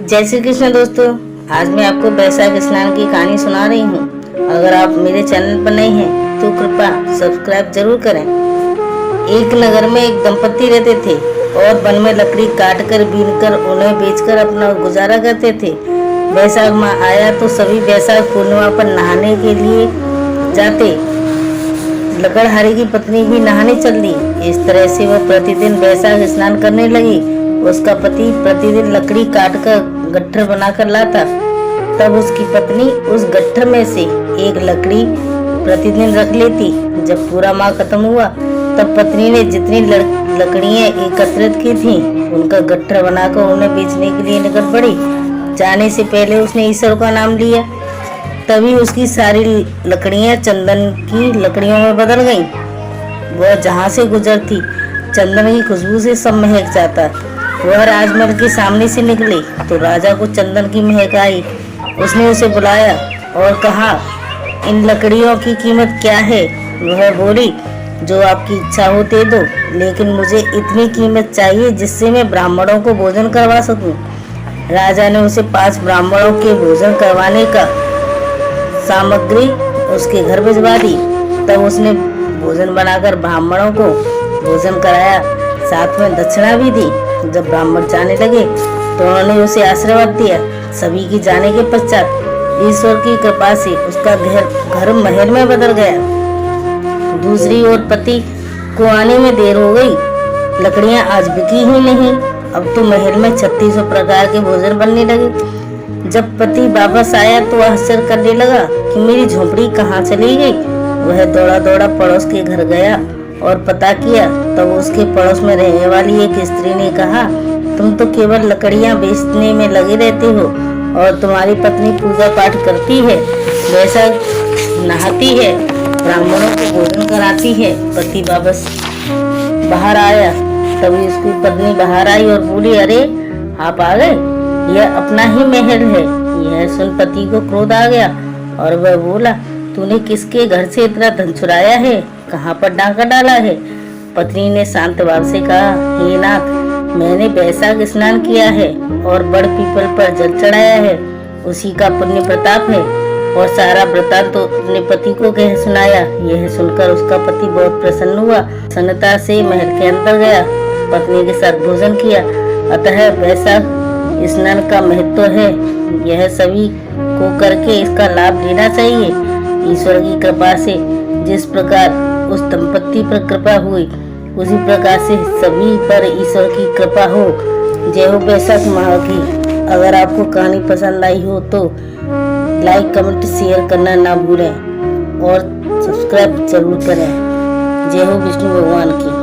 जय श्री कृष्ण दोस्तों। आज मैं आपको बैसाख स्नान की कहानी सुना रही हूँ। अगर आप मेरे चैनल पर नए हैं तो कृपया सब्सक्राइब जरूर करें। एक नगर में एक दंपति रहते थे और वन में लकड़ी काटकर बीनकर उन्हें बेचकर अपना गुजारा करते थे। बैसाख माह आया तो सभी बैसाख पूर्णिमा पर नहाने के लिए जाते। लकड़हारे की पत्नी भी नहाने चल दी। इस तरह से वह प्रतिदिन बैसाख स्नान करने लगी। उसका पति प्रतिदिन लकड़ी काटकर गट्ठर बनाकर लाता। तब उसकी पत्नी उस गट्ठर में से एक लकड़ी प्रतिदिन रख लेती। जब पूरा माह खत्म हुआ तब पत्नी ने जितनी लकड़ियां एकत्रित की थीं, उनका गट्ठर बनाकर उन्हें बेचने के लिए निकल पड़ी। जाने से पहले उसने ईश्वर का नाम लिया। तभी उसकी सारी लकड़ियां चंदन की लकड़ियों में बदल गईं। वह जहाँ से गुजरती चंदन की खुशबू से सब महक जाता। वह राजमहल के सामने से निकली तो राजा को चंदन की महक आई। उसने उसे बुलाया और कहा, इन लकड़ियों की कीमत क्या है? वह बोली, जो आपकी इच्छा हो दे दो, लेकिन मुझे इतनी कीमत चाहिए जिससे मैं ब्राह्मणों को भोजन करवा सकूं। राजा ने उसे 5 ब्राह्मणों के भोजन करवाने का सामग्री उसके घर भिजवा दी। तब उसने भोजन बनाकर ब्राह्मणों को भोजन कराया, साथ में दक्षिणा भी दी। जब ब्राह्मण जाने लगे तो उन्होंने उसे आशीर्वाद दिया। सभी के जाने के पश्चात ईश्वर की कृपा से उसका घर महल में बदल गया। दूसरी ओर पति को आने में देर हो गई। लकड़ियां आज बिकी ही नहीं। अब तो महल में 36 प्रकार के भोजन बनने लगे। जब पति वापस आया तो आश्चर्य करने लगा कि मेरी झोपड़ी कहाँ चली गई। वह दौड़ा दौड़ा पड़ोस के घर गया और पता किया। तब उसके पड़ोस में रहने वाली एक स्त्री ने कहा, तुम तो केवल लकड़ियां बेचने में लगे रहते हो और तुम्हारी पत्नी पूजा पाठ करती है, बैसाख नहाती है, ब्राह्मणों को भोजन कराती है। पति वापस बाहर आया। तभी उसकी पत्नी बाहर आई और बोली, अरे आप आ गए, यह अपना ही महल है। यह सुन पति को क्रोध आ गया और वह बोला, तूने किसके घर से इतना धन चुराया है? कहाँ पर डाका डाला है? पत्नी ने शांत भाव से कहा, हे नाथ, मैंने बैसाख स्नान किया है और बड़ पीपल पर जल चढ़ाया है। उसी का पुण्य प्रताप है। और सारा वृतांत तो अपने पति को कह सुनाया। यह सुनकर उसका पति बहुत प्रसन्न हुआ। प्रसन्नता से महल के अंदर गया, पत्नी के साथ भोजन किया। अतः बैसाख स्नान का महत्व है। यह सभी को करके इसका लाभ लेना चाहिए। ईश्वर की कृपा से जिस प्रकार उस दंपति पर कृपा हुई, उसी प्रकार से सभी पर ईश्वर की कृपा हो। जय हो बैसाख माह की। अगर आपको कहानी पसंद आई हो तो लाइक, कमेंट, शेयर करना ना भूलें और सब्सक्राइब जरूर करें। जय हो विष्णु भगवान की।